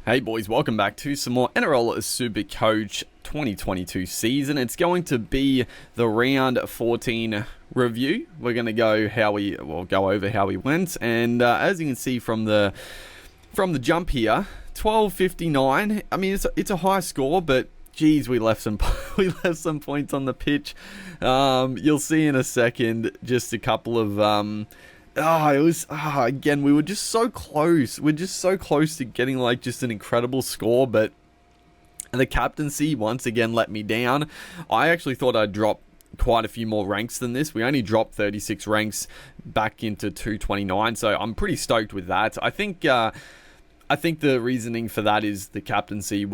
Hey boys, welcome back to some more NRL Supercoach 2022 season. It's going to be the round 14 review. We're going to go over how we went, and as you can see from the jump here, 12:59. I mean, it's a high score, but geez, we left some points on the pitch. You'll see in a second. Just a couple of again, we were just so close. We're just so close to getting like just an incredible score, but the captaincy once again let me down. I actually thought I'd drop quite a few more ranks than this. We only dropped 36 ranks back into 229, so I'm pretty stoked with that. I think the reasoning for that is the captaincy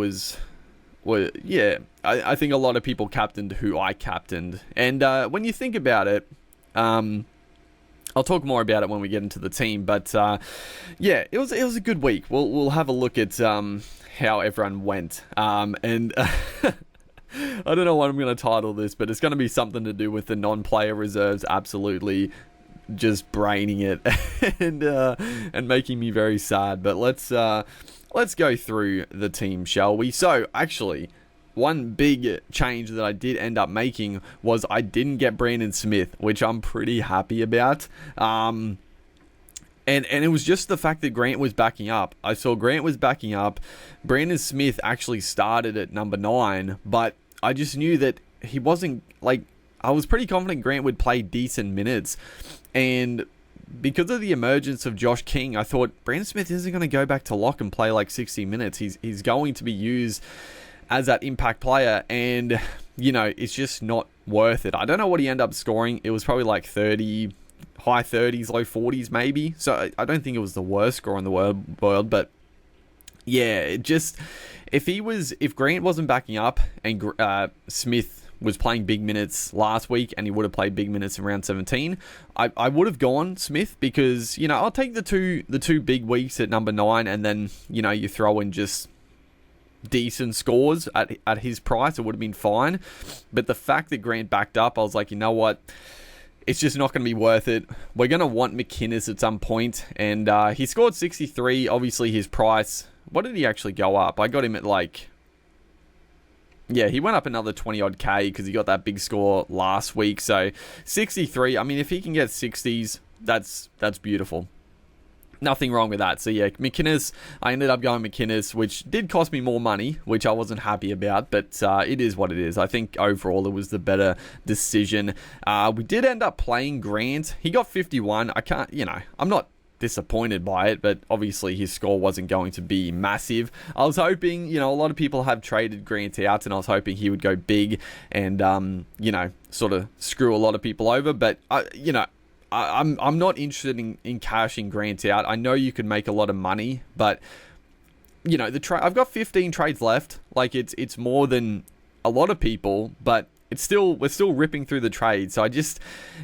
I think a lot of people captained who I captained, and when you think about it, I'll talk more about it when we get into the team, but it was a good week. We'll have a look at how everyone went, and I don't know what I'm going to title this, but it's going to be something to do with the non-player reserves absolutely just braining it and making me very sad. But let's go through the team, shall we? So actually, one big change that I did end up making was I didn't get Brandon Smith, which I'm pretty happy about. And it was just the fact that Grant was backing up. I saw Grant was backing up. Brandon Smith actually started at number 9, but I just knew that he wasn't, like, I was pretty confident Grant would play decent minutes. And because of the emergence of Josh King, I thought Brandon Smith isn't going to go back to lock and play like 60 minutes. He's going to be used as that impact player, and it's just not worth it. I don't know what he ended up scoring. It was probably like 30, high 30s, low 40s maybe. So I don't think it was the worst score in the world, but yeah, it just, if Grant wasn't backing up and Smith was playing big minutes last week and he would have played big minutes in round 17, I would have gone Smith, because I'll take the two big weeks at number 9, and then you throw in just decent scores at his price, it would have been fine. But the fact that Grant backed up, I was like, you know what, it's just not going to be worth it. We're going to want McInnes at some point, and he scored 63. Obviously his price, what did he actually go up? I got him at he went up another 20 odd K because he got that big score last week. So 63, I mean, if he can get 60s, that's beautiful. Nothing wrong with that. So yeah, McInnes, I ended up going McInnes, which did cost me more money, which I wasn't happy about, but it is what it is. I think overall it was the better decision. We did end up playing Grant. He got 51. I'm not disappointed by it, but obviously his score wasn't going to be massive. I was hoping, a lot of people have traded Grant out, and I was hoping he would go big and, sort of screw a lot of people over, but I'm not interested in cashing Grant out. I know you could make a lot of money, but I've got 15 trades left. Like it's more than a lot of people, but we're still ripping through the trades. So I just,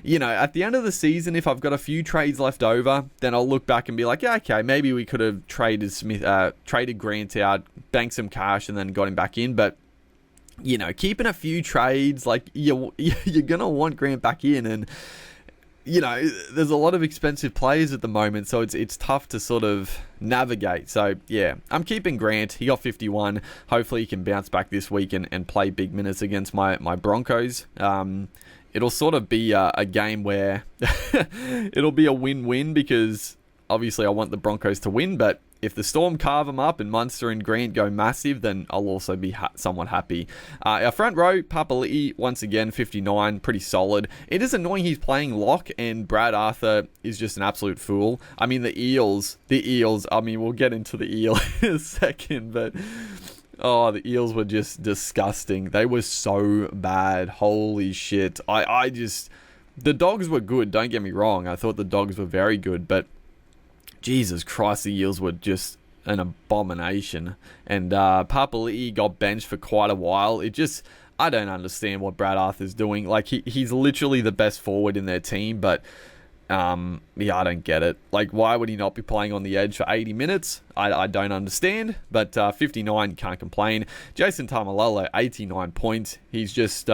at the end of the season, if I've got a few trades left over, then I'll look back and be like, yeah, okay, maybe we could have traded Grant out, banked some cash, and then got him back in. But keeping a few trades, like you're gonna want Grant back in, and there's a lot of expensive players at the moment, so it's tough to sort of navigate. So, yeah, I'm keeping Grant. He got 51. Hopefully he can bounce back this week and play big minutes against my Broncos. It'll sort of be a game where it'll be a win-win, because obviously I want the Broncos to win, but if the Storm carve them up and Munster and Grant go massive, then I'll also be somewhat happy. Our front row, Papali'i, once again, 59, pretty solid. It is annoying he's playing lock, and Brad Arthur is just an absolute fool. I mean, the Eels, I mean, we'll get into the Eel in a second, but the Eels were just disgusting. They were so bad. Holy shit. The Dogs were good, don't get me wrong. I thought the Dogs were very good, but Jesus Christ, the Eels were just an abomination. And Papali'i got benched for quite a while. I don't understand what Brad Arthur's doing. Like, he's literally the best forward in their team, but I don't get it. Like, why would he not be playing on the edge for 80 minutes? I don't understand, but 59, can't complain. Jason Taumalolo, 89 points. He's just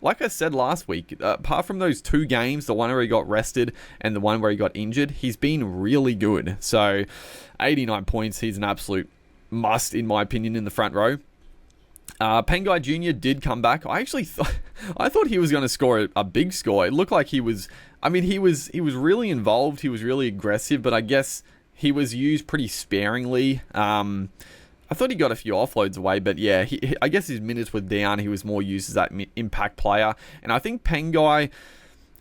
like I said last week, apart from those 2 games, the one where he got rested and the one where he got injured, he's been really good. So 89 points, he's an absolute must, in my opinion, in the front row. Pengai Jr. did come back. I actually I thought he was going to score a big score. It looked like he was. I mean, he was really involved. He was really aggressive, but I guess he was used pretty sparingly. I thought he got a few offloads away, but yeah, I guess his minutes were down. He was more used as that impact player. And I think Pengai,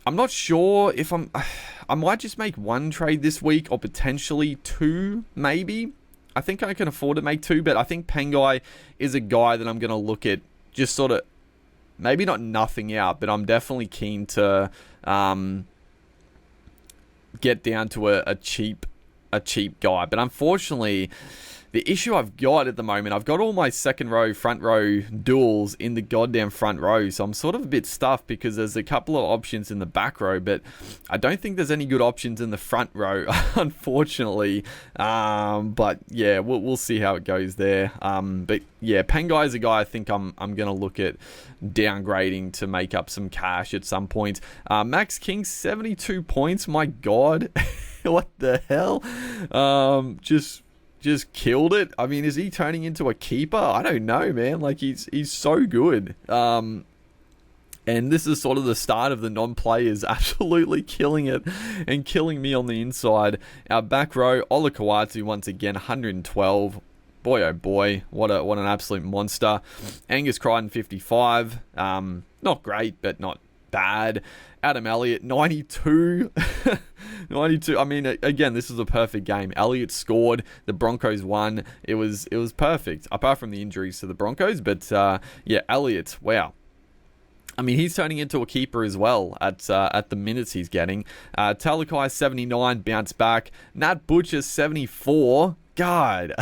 I'm not sure if I might just make one trade this week or potentially two, maybe. I think I can afford to make two, but I think Pengai is a guy that I'm going to look at just sort of, maybe not nothing out, but I'm definitely keen to get down to a cheap guy. But unfortunately, the issue I've got at the moment, I've got all my second row, front row duels in the goddamn front row. So I'm sort of a bit stuffed because there's a couple of options in the back row, but I don't think there's any good options in the front row, unfortunately. But yeah, we'll see how it goes there. But yeah, Pengai is a guy I think I'm going to look at downgrading to make up some cash at some point. Max King, 72 points. My God. What the hell? Just killed it. I mean, is he turning into a keeper? I don't know, man. Like, he's so good. And this is sort of the start of the non-players absolutely killing it and killing me on the inside. Our back row, Ola Kawatu once again, 112. Boy, oh boy, what an absolute monster. Angus Crichton, 55. Not great, but not bad. Adam Elliott, 92. 92. I mean, again, this is a perfect game. Elliott scored. The Broncos won. It was perfect, apart from the injuries to the Broncos. But yeah, Elliott, wow. I mean, he's turning into a keeper as well at the minutes he's getting. Talakai, 79, bounce back. Nat Butcher, 74. God,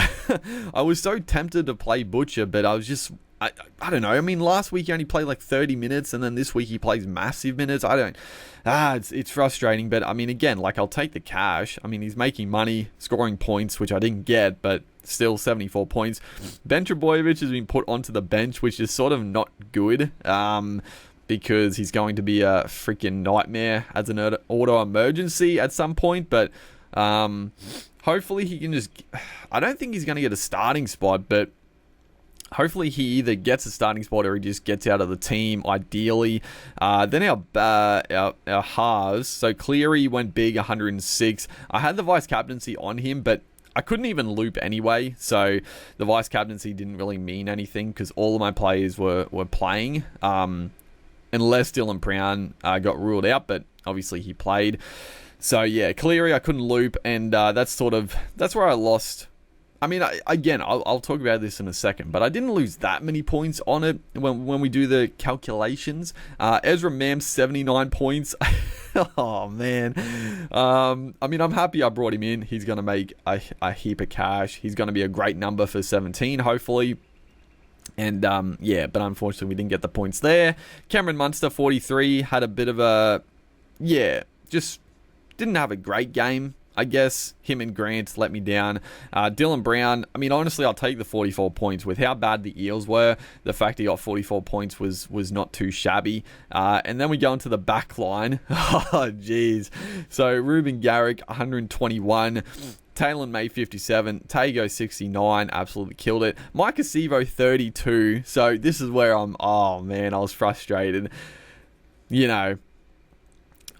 I was so tempted to play Butcher, but I was just... I don't know. I mean, last week he only played like 30 minutes, and then this week he plays massive minutes. It's frustrating, but I mean, again, like, I'll take the cash. I mean, he's making money, scoring points, which I didn't get, but still 74 points. Ben Trebojevic has been put onto the bench, which is sort of not good, because he's going to be a freaking nightmare as an auto emergency at some point, but hopefully he can just... I don't think he's going to get a starting spot, but hopefully he either gets a starting spot or he just gets out of the team, ideally. Then our halves. So Cleary went big, 106. I had the vice captaincy on him, but I couldn't even loop anyway. So the vice captaincy didn't really mean anything because all of my players were playing. Unless Dylan Brown got ruled out, but obviously he played. So yeah, Cleary I couldn't loop, and that's where I lost. I mean, I'll talk about this in a second, but I didn't lose that many points on it when we do the calculations. Ezra Mam, 79 points. Oh, man. I mean, I'm happy I brought him in. He's going to make a heap of cash. He's going to be a great number for 17, hopefully. And, yeah, but unfortunately we didn't get the points there. Cameron Munster, 43, had a bit of a... Yeah, just didn't have a great game. I guess him and Grant let me down. Dylan Brown, I mean, honestly, I'll take the 44 points. With how bad the Eels were, the fact he got 44 points was not too shabby. And then we go into the back line. Oh, jeez. So, Ruben Garrick, 121. Taylor May, 57. Tago, 69. Absolutely killed it. Mike Acevo, 32. So, this is where oh, man, I was frustrated. You know,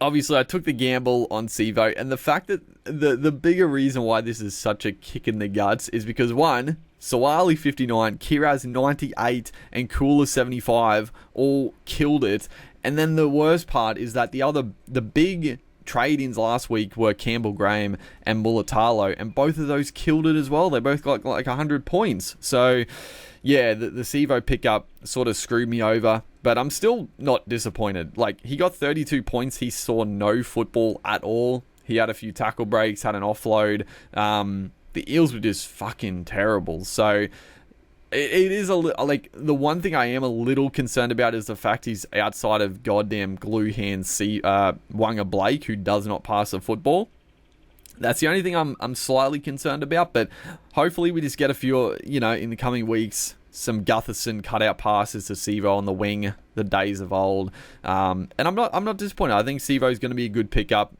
obviously, I took the gamble on Sevo, and the fact that the bigger reason why this is such a kick in the guts is because, one, Sawali 59, Kiraz 98, and Kula 75 all killed it. And then the worst part is that the big trade-ins last week were Campbell Graham and Mulatalo, and both of those killed it as well. They both got like 100 points. So, yeah, the Sevo pickup sort of screwed me over, but I'm still not disappointed. Like, he got 32 points. He saw no football at all. He had a few tackle breaks, had an offload. The Eels were just fucking terrible. So it is like, the one thing I am a little concerned about is the fact he's outside of goddamn glue hand Wanga Blake, who does not pass the football. That's the only thing I'm slightly concerned about, but hopefully we just get a few, in the coming weeks, some Gutherson cutout passes to Sevo on the wing, the days of old. And I'm not disappointed. I think Sevo is going to be a good pickup.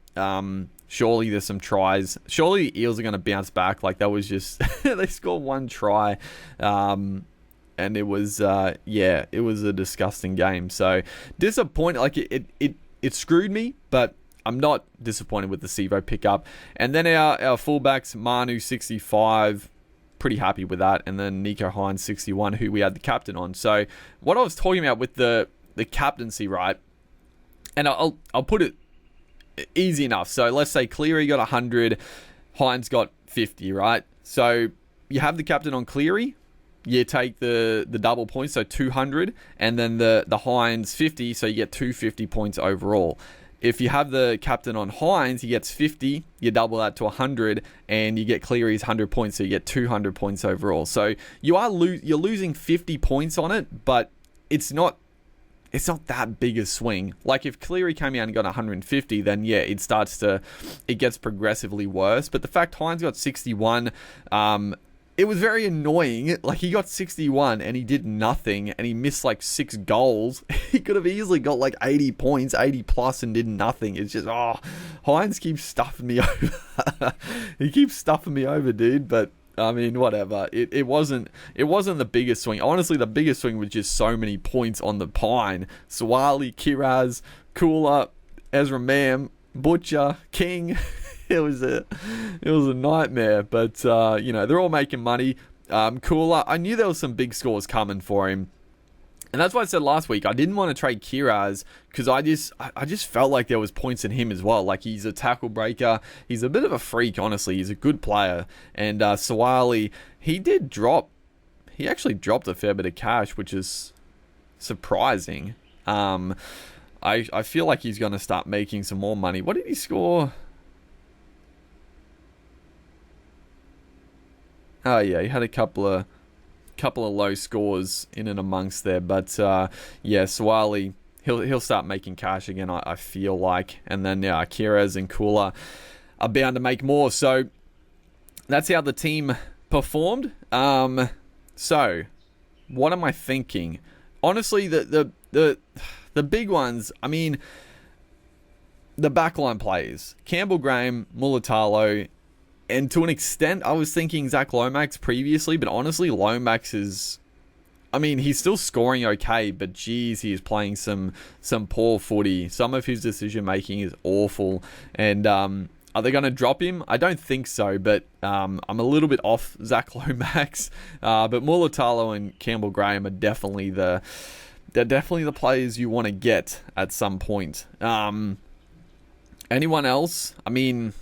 Surely there's some tries. Surely the Eels are going to bounce back. Like, that was just... they scored one try. And it was, it was a disgusting game. So, disappointed. Like, it screwed me, but I'm not disappointed with the Sevo pickup. And then our fullbacks, Manu, 65... pretty happy with that. And then Nico Hines, 61, who we had the captain on. So what I was talking about with the captaincy, right? And I'll put it easy enough. So let's say Cleary got 100, Hines got 50, right? So you have the captain on Cleary, you take the double points, so 200, and then the Hines 50, so you get 250 points overall. If you have the captain on Hines, he gets 50, you double that to 100, and you get Cleary's 100 points, so you get 200 points overall. So you're losing 50 points on it, but it's not that big a swing. Like, if Cleary came out and got 150, then yeah, it gets progressively worse. But the fact Hines got 61, it was very annoying. Like, he got 61 and he did nothing, and he missed like 6 goals. He could have easily got like 80 points, 80 plus, and did nothing. It's just, Hines keeps stuffing me over. He keeps stuffing me over, dude. But I mean, whatever. It wasn't the biggest swing. Honestly, the biggest swing was just so many points on the pine. Swali, Kiraz, Kula, Ezra Mam, Butcher, King. It was a nightmare, but they're all making money. Cooler, I knew there was some big scores coming for him, and that's why I said last week I didn't want to trade Kiraz, because I just felt like there was points in him as well. Like, he's a tackle breaker, he's a bit of a freak. Honestly, he's a good player, and Swali, he actually dropped a fair bit of cash, which is surprising. I feel like he's going to start making some more money. What did he score? Oh yeah, he had a couple of low scores in and amongst there, but Swali, he'll start making cash again, I feel like, and then Kiraz and Kula are bound to make more. So that's how the team performed. So what am I thinking? Honestly, the big ones, I mean, the backline players, Campbell Graham, Mulatalo. And to an extent, I was thinking Zach Lomax previously, but honestly, Lomax is... I mean, he's still scoring okay, but geez, he is playing some poor footy. Some of his decision-making is awful. And are they going to drop him? I don't think so, but I'm a little bit off Zach Lomax. But Mulatalo and Campbell Graham are definitely the players you want to get at some point. Anyone else? I mean...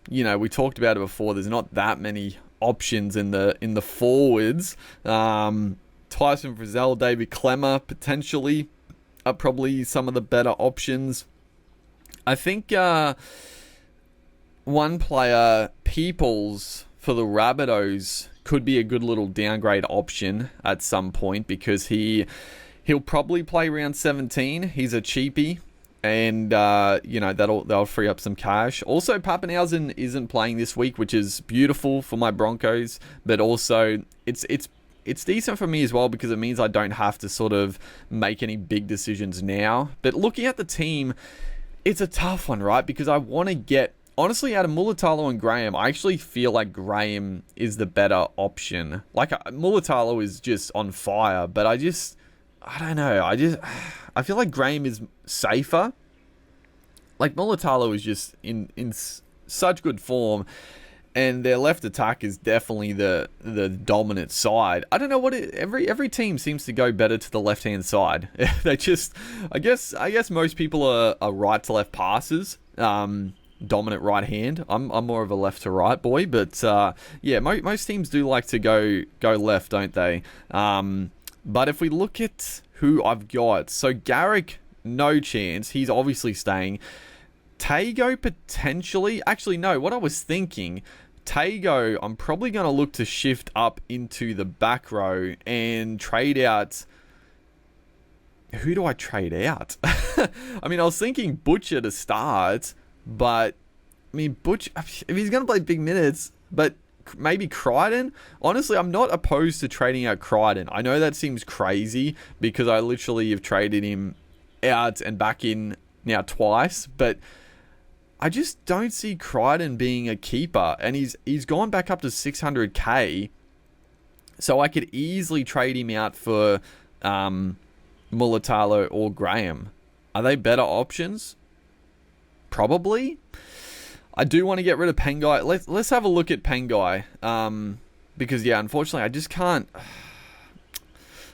we talked about it before. There's not that many options in the forwards. Tyson Frizzell, David Clemmer, potentially, are probably some of the better options. I think one player, Peoples, for the Rabbitohs, could be a good little downgrade option at some point, because he'll probably play round 17. He's a cheapie. And, that'll free up some cash. Also, Pappenhausen isn't playing this week, which is beautiful for my Broncos. But also, it's decent for me as well, because it means I don't have to sort of make any big decisions now. But looking at the team, it's a tough one, right? Because I want to get... Honestly, out of Mulatalo and Graham, I actually feel like Graham is the better option. Like, Mulatalo is just on fire, but I don't know. I feel like Graham is safer. Like, Mulatalo is just in such good form, and their left attack is definitely the dominant side. I don't know what every team seems to go better to the left hand side. They just, I guess most people are right to left passers. Dominant right hand. I'm more of a left to right boy, but most teams do like to go left, don't they? But if we look at who I've got, so Garrick, no chance. He's obviously staying. Tago, potentially. Actually, no. What I was thinking, Tago, I'm probably going to look to shift up into the back row and trade out... Who do I trade out? I mean, I was thinking Butcher to start, but... I mean, Butcher... If he's going to play big minutes, but... Maybe Crichton? Honestly, I'm not opposed to trading out Crichton. I know that seems crazy, because I literally have traded him out and back in now twice, but I just don't see Crichton being a keeper, and he's gone back up to 600k, so I could easily trade him out for Mulatalo or Graham. Are they better options? Probably. I do want to get rid of Pengai. Let's have a look at Pengai, because yeah, unfortunately I just can't.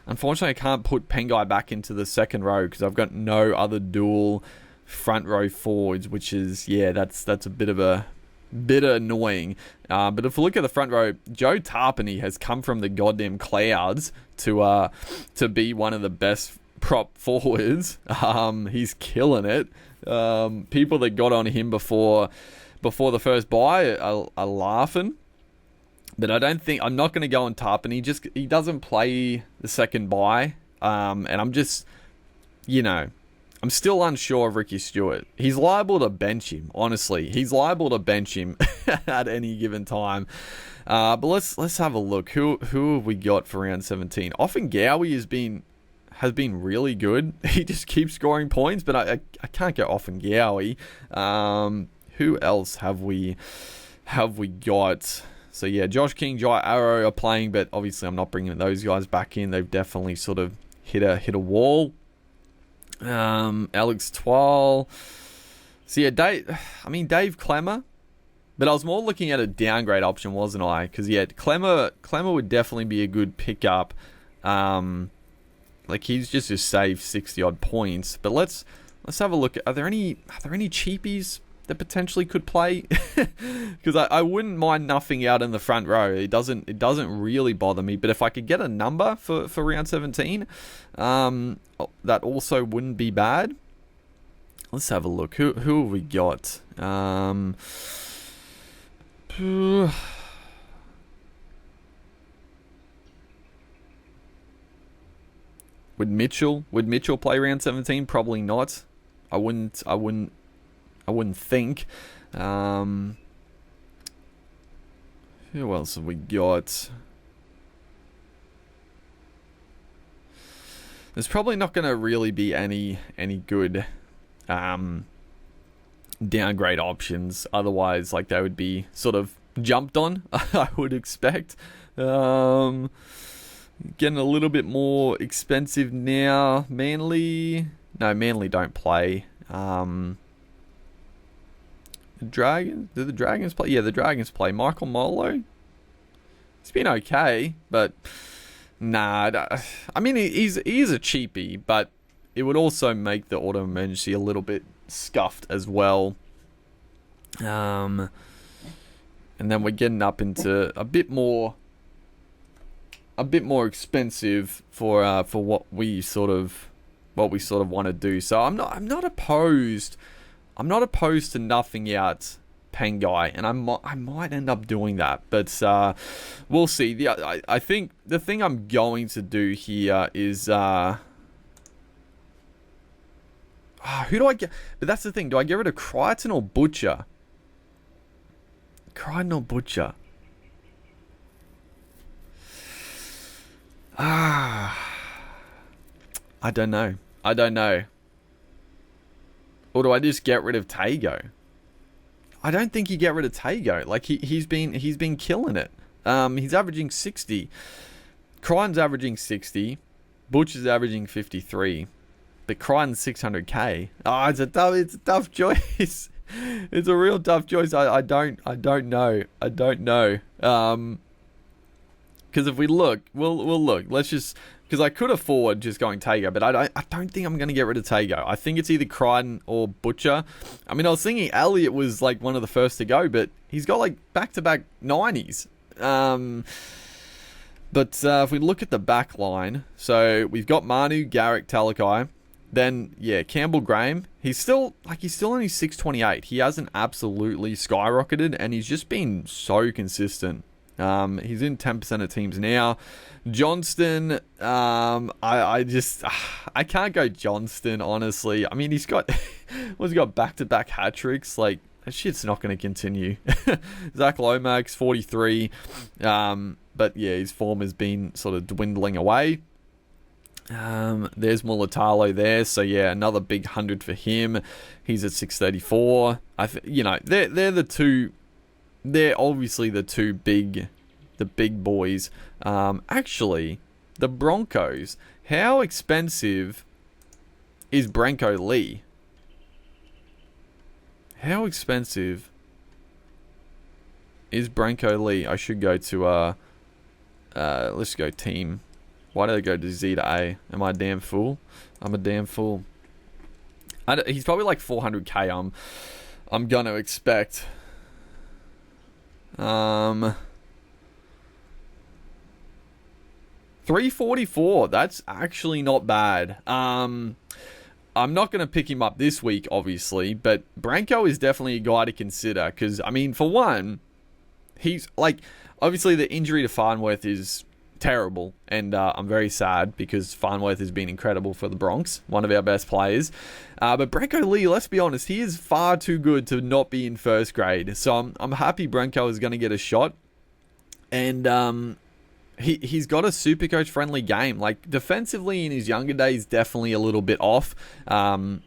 Unfortunately, I can't put Pengai back into the second row because I've got no other dual front row forwards, which is, yeah, that's a bit annoying. But if we look at the front row, Joe Tarpany has come from the goddamn clouds to be one of the best prop forwards. He's killing it. People that got on him before the first buy are laughing. But I'm not going to go on Tarpany. He doesn't play the second buy. And I'm just, I'm still unsure of Ricky Stewart. He's liable to bench him, honestly. He's liable to bench him at any given time. But let's have a look. Who have we got for round 17? Often Gowie has been really good. He just keeps scoring points, but I can't go Often Gowie. Who else have we got? So yeah, Josh King, Jai Arrow are playing, but obviously I'm not bringing those guys back in. They've definitely sort of hit a wall. Alex Twal. So yeah, Dave Clemmer, but I was more looking at a downgrade option, wasn't I? Because yeah, Clemmer would definitely be a good pickup. He's just saved 60 odd points. But let's have a look. Are there any cheapies that potentially could play? Because I wouldn't mind nothing out in the front row. It doesn't really bother me. But if I could get a number for round 17, that also wouldn't be bad. Let's have a look. Who have we got? Would Mitchell play round 17? Probably not. I wouldn't think. Who else have we got? There's probably not going to really be any good downgrade options. Otherwise, they would be sort of jumped on, I would expect. Getting a little bit more expensive now. Manly don't play. Do the Dragons play? Yeah, the Dragons play. Michael Molo? He's been okay, but nah. I mean, he's a cheapie, but it would also make the auto emergency a little bit scuffed as well. And then we're getting up into a bit more expensive for what we sort of want to do. So I'm not opposed. I'm not opposed to nothing out Pengai, and I might end up doing that, but we'll see. I think the thing I'm going to do here is who do I get? But that's the thing. Do I get rid of Crichton or Butcher? Crichton or Butcher? I don't know. Or do I just get rid of Tago? I don't think you get rid of Tago. He's been killing it. He's averaging 60. Crichton's averaging 60. Butcher's averaging 53. But Crichton's 600k. Oh, it's a tough choice. It's a real tough choice. I don't know. Because if we look, we'll look. Let's just, because I could afford just going Tago, but I don't think I'm going to get rid of Tago. I think it's either Crichton or Butcher. I mean, I was thinking Elliott was one of the first to go, but he's got back-to-back 90s. But if we look at the back line, so we've got Manu, Garrick, Talakai. Then, yeah, Campbell Graham. He's still only 628. He hasn't absolutely skyrocketed, and he's just been so consistent. He's in 10% of teams now. Johnston, I can't go Johnston, honestly. I mean, he's got back-to-back hat tricks. That shit's not going to continue. Zach Lomax, 43. But yeah, his form has been sort of dwindling away. There's Mulatalo there, so yeah, another big 100 for him. He's at 634. They're the two. They're obviously the big boys. Actually, the Broncos. How expensive is Branko Lee? How expensive is Branko Lee? I should go to let's go team. Why did I go to Z to A? Am I a damn fool? I'm a damn fool. He's probably like 400k. I'm gonna expect. 344. That's actually not bad. I'm not going to pick him up this week, obviously, but Branko is definitely a guy to consider because, I mean, for one, he's like, obviously the injury to Farnworth is terrible, and I'm very sad because Farnworth has been incredible for the Bronx, one of our best players. But Branko Lee, let's be honest, he is far too good to not be in first grade. So I'm happy Branko is going to get a shot, and he's got a Supercoach friendly game. Like defensively in his younger days, definitely a little bit off.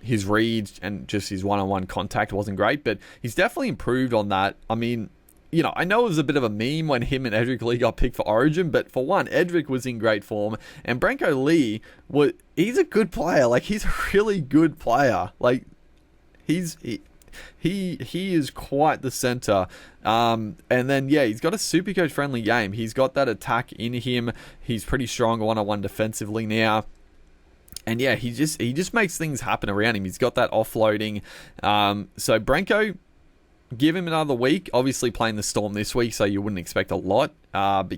His reads and just his one-on-one contact wasn't great, but he's definitely improved on that. I mean, I know it was a bit of a meme when him and Edric Lee got picked for Origin, but for one, Edric was in great form, and Branko Lee he's a good player. Like he's a really good player. Like he is quite the center. And then he's got a Supercoach friendly game. He's got that attack in him. He's pretty strong one-on-one defensively now. And he just makes things happen around him. He's got that offloading. So Branko, give him another week. Obviously playing the Storm this week, so you wouldn't expect a lot. But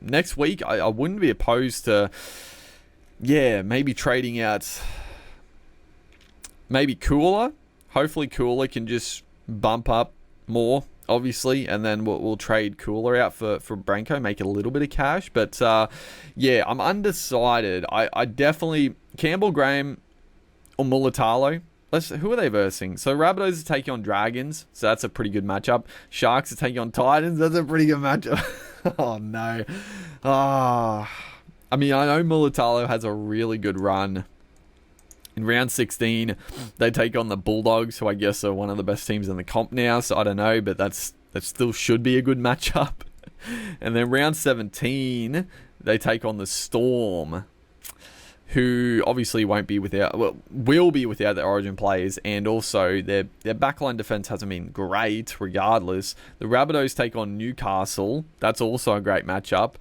next week I wouldn't be opposed to maybe trading out maybe Cooler. Hopefully Cooler can just bump up more, obviously, and then we'll trade Cooler out for Branko, make a little bit of cash. But I'm undecided. I definitely Campbell Graham or Mulatalo. Who are they versing? So Rabbitohs are taking on Dragons, so that's a pretty good matchup. Sharks are taking on Titans, that's a pretty good matchup. Oh no. I mean, I know Mulatalo has a really good run. In round 16, they take on the Bulldogs, who I guess are one of the best teams in the comp now, so I don't know, but that still should be a good matchup. And then round 17, they take on the Storm, who obviously will be without their Origin players, and also their backline defense hasn't been great regardless. The Rabbitohs take on Newcastle. That's also a great matchup.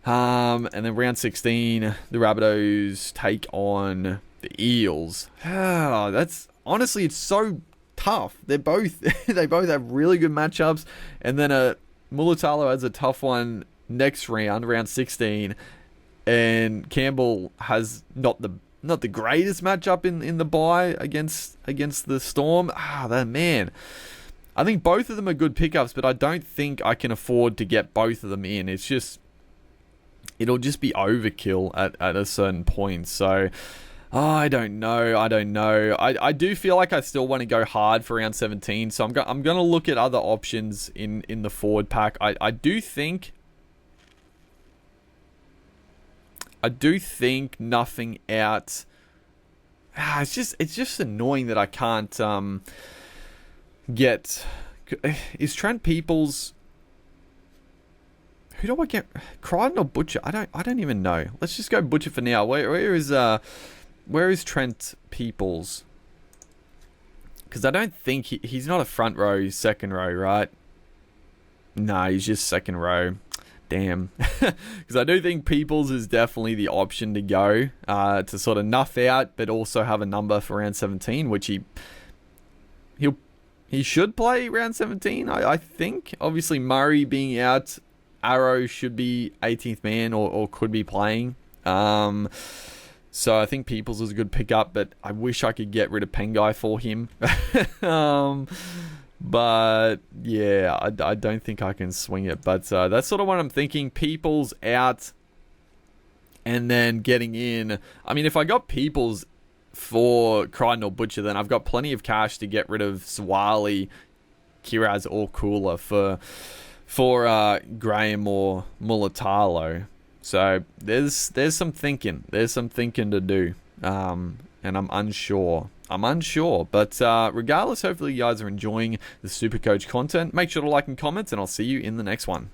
And then round 16, the Rabbitohs take on the Eels. That's honestly, it's so tough. They both have really good matchups, and then Mulatalo has a tough one next round 16. And Campbell has not the greatest matchup in the bye against the Storm. Man. I think both of them are good pickups, but I don't think I can afford to get both of them in. It's just, it'll just be overkill at a certain point. So, I don't know. I do feel like I still want to go hard for round 17. So I'm going to look at other options in the forward pack. I do think nothing out. It's just annoying that I can't get. Is Trent Peoples? Who do I get? Crichton or Butcher? I don't even know. Let's just go Butcher for now. Where is Trent Peoples? Because I don't think he's not a front row, he's second row, right? No, he's just second row. Damn. Because I do think Peoples is definitely the option to go to sort of nuff out, but also have a number for round 17, which he should play round 17, I think. Obviously, Murray being out, Arrow should be 18th man or could be playing. So I think Peoples is a good pickup, but I wish I could get rid of Pengai for him. But I don't think I can swing it. But that's sort of what I'm thinking. Peoples out and then getting in. I mean, if I got Peoples for Crichton or Butcher, then I've got plenty of cash to get rid of Swali, Kiraz or Cooler for Graham or Mulatalo. So there's some thinking. There's some thinking to do. And I'm unsure. But regardless, hopefully you guys are enjoying the Supercoach content. Make sure to like and comment, and I'll see you in the next one.